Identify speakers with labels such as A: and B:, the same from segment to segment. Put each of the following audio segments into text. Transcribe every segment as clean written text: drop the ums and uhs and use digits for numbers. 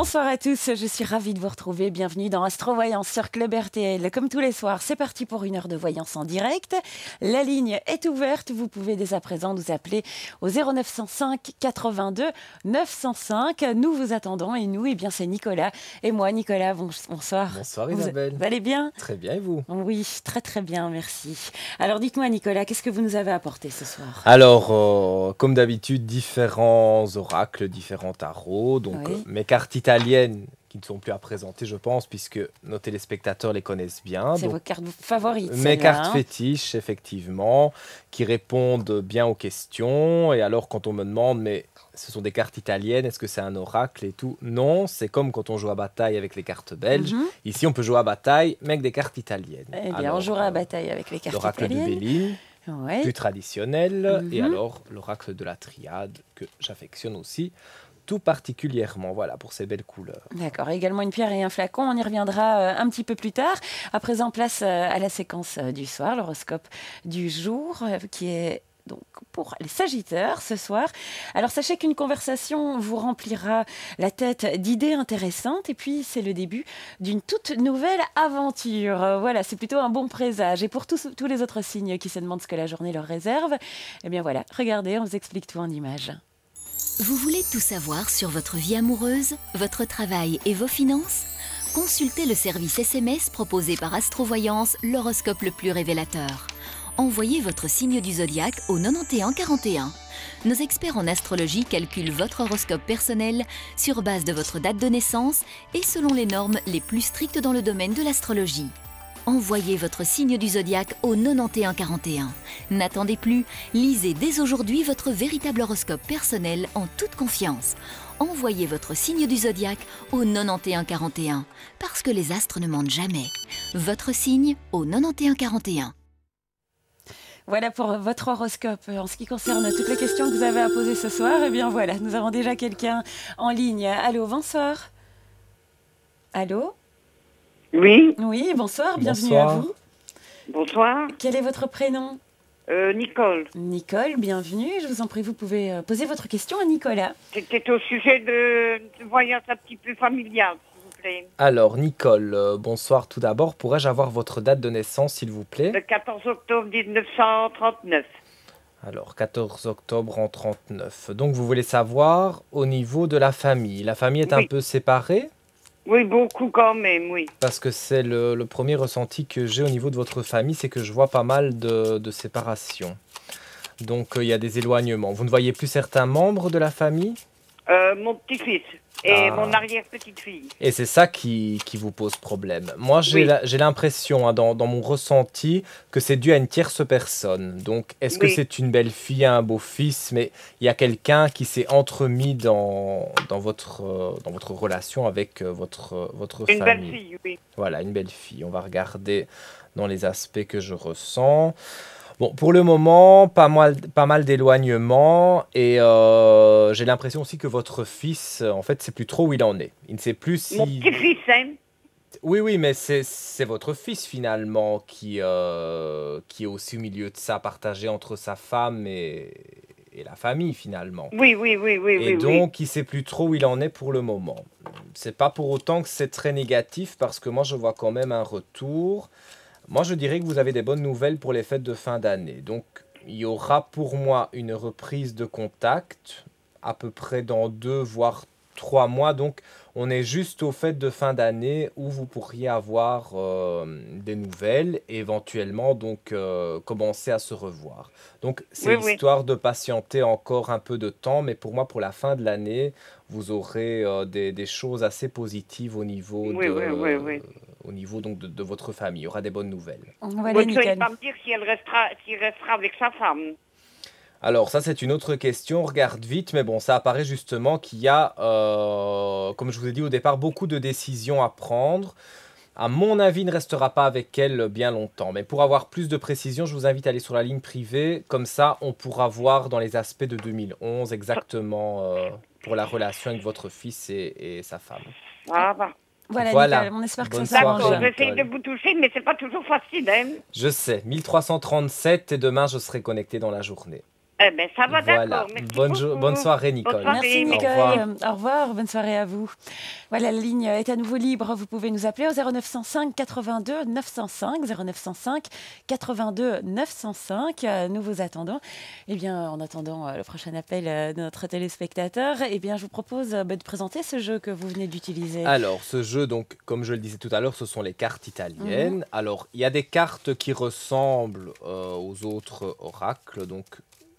A: Bonsoir à tous, je suis ravie de vous retrouver. Bienvenue dans Astrovoyance sur Club RTL. Comme tous les soirs, c'est parti pour une heure de voyance en direct. La ligne est ouverte. Vous pouvez dès à présent nous appeler au 0905 82 905. Nous vous attendons et nous, c'est Nicolas et moi. Nicolas, bonsoir.
B: Bonsoir Isabelle.
A: Vous allez bien?
B: Très bien, et vous?
A: Oui, très très bien, merci. Alors dites-moi Nicolas, qu'est-ce que vous nous avez apporté ce soir?
B: Alors, comme d'habitude, différents oracles, différents tarots. Donc,
A: Oui.
B: mes cartes italiennes qui ne sont plus à présenter, je pense, puisque nos téléspectateurs les connaissent bien.
A: C'est
B: Donc,
A: vos cartes favorites.
B: mes
A: celles-là,
B: cartes
A: hein.
B: fétiches, effectivement, qui répondent bien aux questions. Et alors, quand on me demande, mais ce sont des cartes italiennes, est-ce que c'est un oracle et tout? Non, c'est comme quand on joue à bataille avec les cartes belges.
A: Mhm.
B: Ici, on peut jouer à bataille, mais avec des cartes italiennes.
A: Eh bien,
B: Alors,
A: on jouera à bataille avec les cartes
B: l'oracle de
A: italiennes.
B: Béline,
A: Ouais.
B: plus traditionnel, et
A: Mhm.
B: alors l'oracle de la triade, que j'affectionne aussi tout particulièrement, voilà, pour ces belles couleurs.
A: D'accord, également une pierre et un flacon, on y reviendra un petit peu plus tard. À présent, place à la séquence du soir, l'horoscope du jour, qui est donc pour les Sagittaires ce soir. Alors sachez qu'une conversation vous remplira la tête d'idées intéressantes et puis c'est le début d'une toute nouvelle aventure. Voilà, c'est plutôt un bon présage. Et pour tous les autres signes qui se demandent ce que la journée leur réserve, eh bien voilà, regardez, on vous explique tout en images.
C: Vous voulez tout savoir sur votre vie amoureuse, votre travail et vos finances? Consultez le service SMS proposé par Astrovoyance, l'horoscope le plus révélateur. Envoyez votre signe du zodiaque au 91 41. Nos experts en astrologie calculent votre horoscope personnel sur base de votre date de naissance et selon les normes les plus strictes dans le domaine de l'astrologie. Envoyez votre signe du zodiaque au 91 41. N'attendez plus, lisez dès aujourd'hui votre véritable horoscope personnel en toute confiance. Envoyez votre signe du zodiaque au 91 41, parce que les astres ne mentent jamais. Votre signe au 91 41.
A: Voilà pour votre horoscope. En ce qui concerne toutes les questions que vous avez à poser ce soir, eh bien voilà, nous avons déjà quelqu'un en ligne. Allô, bonsoir. Allô?
D: Oui,
A: Oui, bonsoir, bienvenue à
B: Bonsoir.
A: vous.
D: bonsoir.
A: Quel est votre prénom?
D: Nicole,
A: Nicole, bienvenue. Je vous en prie, vous pouvez poser votre question à Nicolas.
D: c'était au sujet de voyage un petit peu familial, s'il vous plaît.
B: Alors, Nicole, bonsoir tout d'abord. Pourrais-je avoir votre date de naissance, s'il vous plaît?
D: Le 14 octobre 1939.
B: Alors, 14 octobre en 39. Donc, vous voulez savoir au niveau de la famille. La famille est un
D: Oui.
B: peu séparée?
D: Oui, beaucoup quand même, oui.
B: Parce que c'est le premier ressenti que j'ai au niveau de votre famille, c'est que je vois pas mal de séparations. Donc, il y a des éloignements. Vous ne voyez plus certains membres de la famille?
D: Mon petit-fils et
B: Ah.
D: mon arrière-petite-fille.
B: Et c'est ça qui vous pose problème. Moi,
D: Oui.
B: j'ai l'impression, hein, dans mon ressenti, que c'est dû à une tierce personne. Donc, est-ce que
D: Oui.
B: c'est une belle-fille, un beau-fils, mais il y a quelqu'un qui s'est entremis dans votre relation avec votre
D: Une
B: famille.
D: belle fille, oui.
B: Voilà, une belle-fille. On va regarder dans les aspects que je ressens. Bon, pour le moment, pas mal d'éloignement et j'ai l'impression aussi que votre fils, en fait, sait plus trop où il en est. Il ne sait plus
D: Mon
B: si...
D: petit-fils, hein.
B: Oui, mais c'est votre fils finalement qui est aussi au milieu de ça, partagé entre sa femme et la famille finalement.
D: Oui,
B: Et
D: oui.
B: donc, il sait plus trop où il en est pour le moment. C'est pas pour autant que c'est très négatif parce que moi, je vois quand même un retour. Moi, je dirais que vous avez des bonnes nouvelles pour les fêtes de fin d'année. Donc, il y aura pour moi une reprise de contact à peu près dans 2 voire 3 mois. Donc, on est juste aux fêtes de fin d'année où vous pourriez avoir des nouvelles et éventuellement donc commencer à se revoir. Donc, c'est
D: Oui.
B: histoire de patienter encore un peu de temps, mais pour moi, pour la fin de l'année, vous aurez des choses assez positives au niveau
D: Oui.
B: au niveau donc de votre famille. Il y aura des bonnes nouvelles.
A: Voilà,
D: Vous ne sauriez
A: Nicole.
D: pas me dire s'il restera avec sa femme.
B: Alors ça, c'est une autre question. On regarde vite, mais bon, ça apparaît justement qu'il y a, comme je vous ai dit au départ, beaucoup de décisions à prendre. À mon avis, il ne restera pas avec elle bien longtemps. Mais pour avoir plus de précision, je vous invite à aller sur la ligne privée. Comme ça, on pourra voir dans les aspects de 2011 exactement pour la relation avec votre fils et sa femme.
D: Ah, bah.
A: Voilà,
B: Voilà.
A: Nicole, on espère que
B: Bonne
A: ça
B: soirée.
A: s'arrange.
D: D'accord, j'essaye
B: Nicole.
D: de vous toucher, mais c'est pas toujours facile, hein.
B: Je sais, 1337 et demain, je serai connecté dans la journée.
D: Eh ben, ça va,
B: Voilà.
D: d'accord. Merci beaucoup.
B: Bonne soirée, Nicole.
D: Bonne
A: Merci
D: Au
B: revoir.
A: Nicole. Au revoir, bonne soirée à vous. Voilà, la ligne est à nouveau libre. Vous pouvez nous appeler au 0905 82 905 0905 82 905. Nous vous attendons. Eh bien, en attendant le prochain appel de notre téléspectateur, eh bien, je vous propose de présenter ce jeu que vous venez d'utiliser.
B: Alors, ce jeu, donc, comme je le disais tout à l'heure, ce sont les cartes italiennes. Alors, il y a des cartes qui ressemblent aux autres oracles. Donc,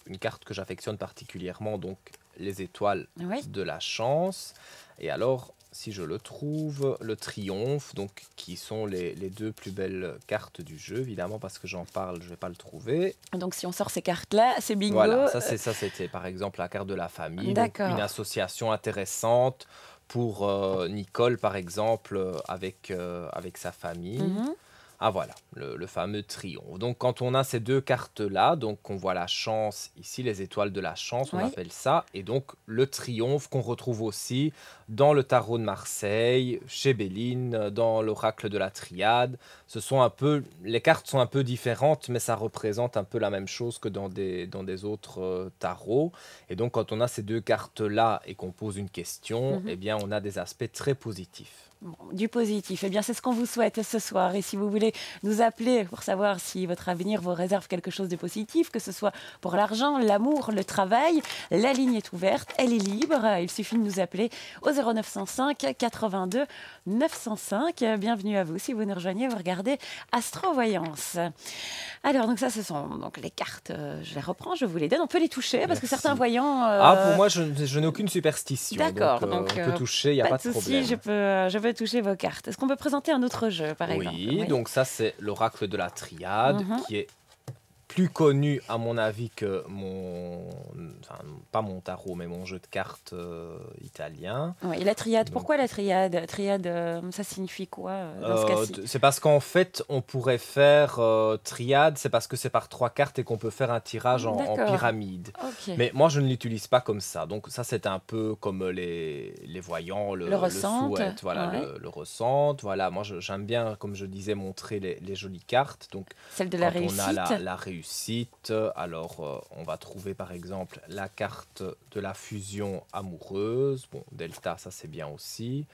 B: une carte que j'affectionne particulièrement, donc les étoiles
A: Oui.
B: de la chance. Et alors, si je le trouve, le triomphe, donc qui sont les deux plus belles cartes du jeu, évidemment, parce que j'en parle, je ne vais pas le trouver.
A: Donc, si on sort ces cartes-là, c'est bingo.
B: Voilà, ça c'était par exemple la carte de la famille. Donc,
A: D'accord.
B: une association intéressante pour Nicole, par exemple, avec sa famille.
A: Mhm.
B: Ah voilà, le fameux triomphe. Donc quand on a ces deux cartes-là, donc on voit la chance, ici les étoiles de la chance, on
A: Oui.
B: appelle ça, et donc le triomphe qu'on retrouve aussi dans le tarot de Marseille, chez Béline, dans l'oracle de la Triade. Ce sont un peu, les cartes sont un peu différentes, mais ça représente un peu la même chose que dans des autres tarots. Et donc quand on a ces deux cartes-là et qu'on pose une question, eh bien on a des aspects très positifs.
A: Bon, du positif. Eh bien, c'est ce qu'on vous souhaite ce soir. Et si vous voulez nous appeler pour savoir si votre avenir vous réserve quelque chose de positif, que ce soit pour l'argent, l'amour, le travail, la ligne est ouverte, elle est libre. Il suffit de nous appeler au 0905 82 905. Bienvenue à vous. Si vous nous rejoignez, vous regardez Astrovoyance. Alors, donc ça, ce sont donc les cartes. Je les reprends, je vous les donne. On peut les toucher parce que
B: Merci.
A: certains voyants...
B: Pour moi, je n'ai aucune superstition.
A: D'accord,
B: Donc,
A: donc,
B: on peut toucher, il n'y a pas de
A: souci,
B: problème.
A: je peux toucher vos cartes. Est-ce qu'on peut présenter un autre jeu, par exemple?
B: Oui, donc ça, c'est l'oracle de la Triade,
A: Mhm.
B: qui est plus connu, à mon avis, que pas mon tarot, mais mon jeu de cartes italien.
A: Oui, et la triade,
B: Donc-
A: pourquoi la triade? Triade, ça signifie quoi dans ce cas-ci?
B: C'est parce qu'en fait, on pourrait faire triade, c'est parce que c'est par 3 cartes et qu'on peut faire un tirage en
A: D'accord.
B: pyramide.
A: Ok.
B: Mais moi, je ne l'utilise pas comme ça. Donc ça, c'est un peu comme les voyants,
A: Le ressente,
B: souhaitent, voilà,
A: ouais.
B: le ressentent. Voilà, moi, j'aime bien, comme je disais, montrer les jolies cartes. Donc,
A: Celle de la
B: quand
A: réussite.
B: on a la réussite, alors on va trouver par exemple la carte de la fusion amoureuse. Bon, Delta, ça c'est bien aussi.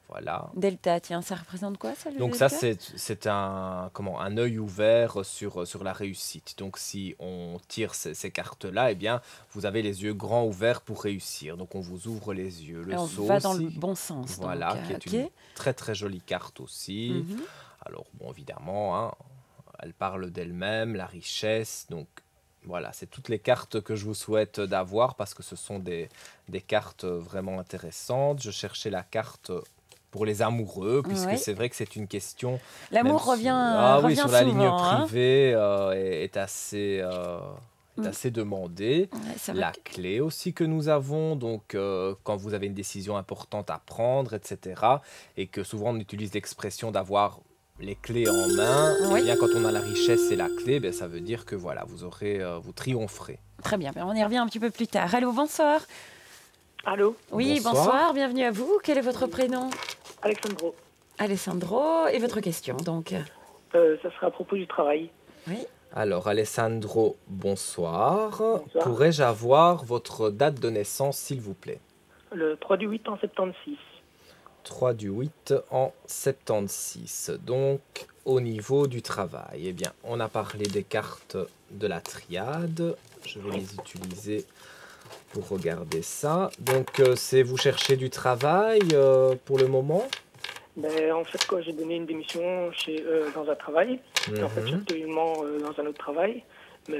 B: Voilà.
A: Delta, tiens, ça représente quoi, ça, le
B: Donc ça,
A: Delta?
B: c'est un œil ouvert sur la réussite. Donc si on tire ces cartes-là, eh bien, vous avez les yeux grands ouverts pour réussir. Donc on vous ouvre les yeux. Le
A: Et on
B: saut
A: va dans le
B: aussi,
A: bon sens.
B: voilà,
A: donc,
B: qui est
A: ok.
B: une très très jolie carte aussi.
A: Mhm.
B: Alors bon, évidemment, hein, elle parle d'elle-même, la richesse. Donc voilà, c'est toutes les cartes que je vous souhaite d'avoir parce que ce sont des cartes vraiment intéressantes. Je cherchais la carte pour les amoureux, puisque
A: Oui.
B: c'est vrai que c'est une question.
A: L'amour
B: même
A: revient,
B: Ah oui,
A: revient
B: sur la ligne
A: souvent, hein.
B: privée est assez, assez demandée.
A: Ouais, c'est vrai
B: La
A: que-
B: clé aussi que nous avons, donc quand vous avez une décision importante à prendre, etc. Et que souvent on utilise l'expression d'avoir les clés en main,
A: Oui.
B: et bien quand on a la richesse et la clé, ben, ça veut dire que voilà, vous triompherez.
A: Très bien, on y revient un petit peu plus tard. Allô, bonsoir.
E: Allô,
A: Oui,
B: Bonsoir.
A: bonsoir, bienvenue à vous. Quel est votre prénom?
E: Alexandro.
A: Alessandro, et votre question, donc?
E: Ça sera à propos du travail.
A: Oui.
B: Alors Alessandro, bonsoir.
E: Bonsoir.
B: Pourrais-je avoir votre date de naissance, s'il vous plaît?
E: Le 3 du 8 en 76.
B: 3 du 8 en 76. Donc, au niveau du travail, eh bien, on a parlé des cartes de la triade. Je vais les utiliser pour regarder ça. Donc, c'est vous cherchez du travail pour le moment?
E: Ben, en fait, quoi, j'ai donné une démission dans un travail. Et en fait, je suis
B: Mhm.
E: actuellement dans un autre travail. Mais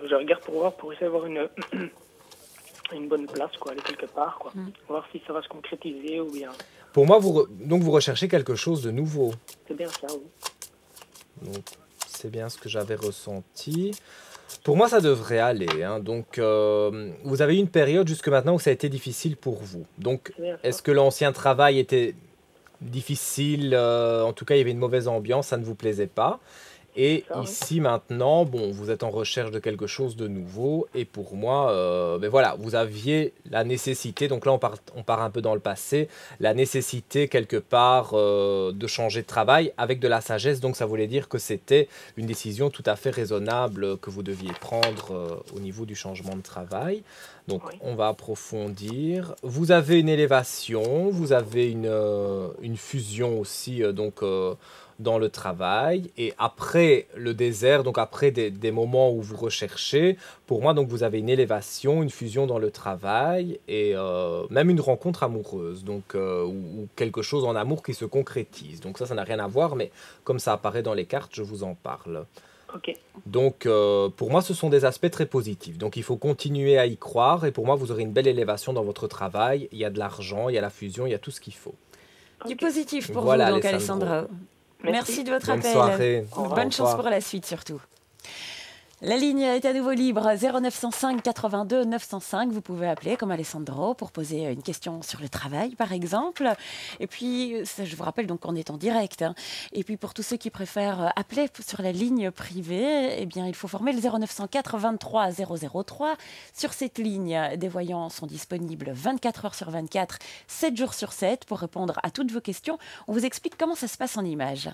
E: je regarde pour essayer d'avoir une bonne place, quoi, aller quelque part, quoi. Voir si ça va se concrétiser ou bien.
B: Pour moi, donc vous recherchez quelque chose de nouveau.
E: C'est bien ça, oui.
B: Donc, c'est bien ce que j'avais ressenti. Pour moi, ça devrait aller, hein. Donc, vous avez eu une période jusque maintenant où ça a été difficile pour vous. Donc,
E: C'est bien ça.
B: est-ce que l'ancien travail était difficile? En tout cas, il y avait une mauvaise ambiance, ça ne vous plaisait pas. Et
E: Ça, oui.
B: ici maintenant, bon, vous êtes en recherche de quelque chose de nouveau. Et pour moi, ben voilà, vous aviez la nécessité, donc là on part un peu dans le passé, la nécessité quelque part de changer de travail avec de la sagesse. Donc ça voulait dire que c'était une décision tout à fait raisonnable que vous deviez prendre au niveau du changement de travail. Donc
E: Oui.
B: on va approfondir. Vous avez une élévation, vous avez une fusion aussi dans le travail. Et après le désert, donc après des moments où vous recherchez, pour moi, donc vous avez une élévation, une fusion dans le travail et même une rencontre amoureuse, donc ou quelque chose en amour qui se concrétise. Donc ça n'a rien à voir, mais comme ça apparaît dans les cartes, je vous en parle.
E: Ok.
B: Donc, pour moi, ce sont des aspects très positifs. Donc, il faut continuer à y croire. Et pour moi, vous aurez une belle élévation dans votre travail. Il y a de l'argent, il y a la fusion, il y a tout ce qu'il faut.
A: Du
E: Ok.
A: positif pour
B: Voilà,
A: vous, donc,
B: Alessandro.
A: Alessandro. Merci de votre
B: Bonne
A: appel.
B: soirée.
E: Au revoir.
A: Bonne
B: Au
A: chance
B: revoir.
A: pour la suite, surtout. La ligne est à nouveau libre, 0905 82 905. Vous pouvez appeler comme Alessandro pour poser une question sur le travail, par exemple. Et puis, ça, je vous rappelle donc qu'on est en direct. Hein. Et puis, pour tous ceux qui préfèrent appeler sur la ligne privée, eh bien, il faut former le 0904 23 003. Sur cette ligne, des voyants sont disponibles 24 heures sur 24, 7 jours sur 7 pour répondre à toutes vos questions. On vous explique comment ça se passe en images.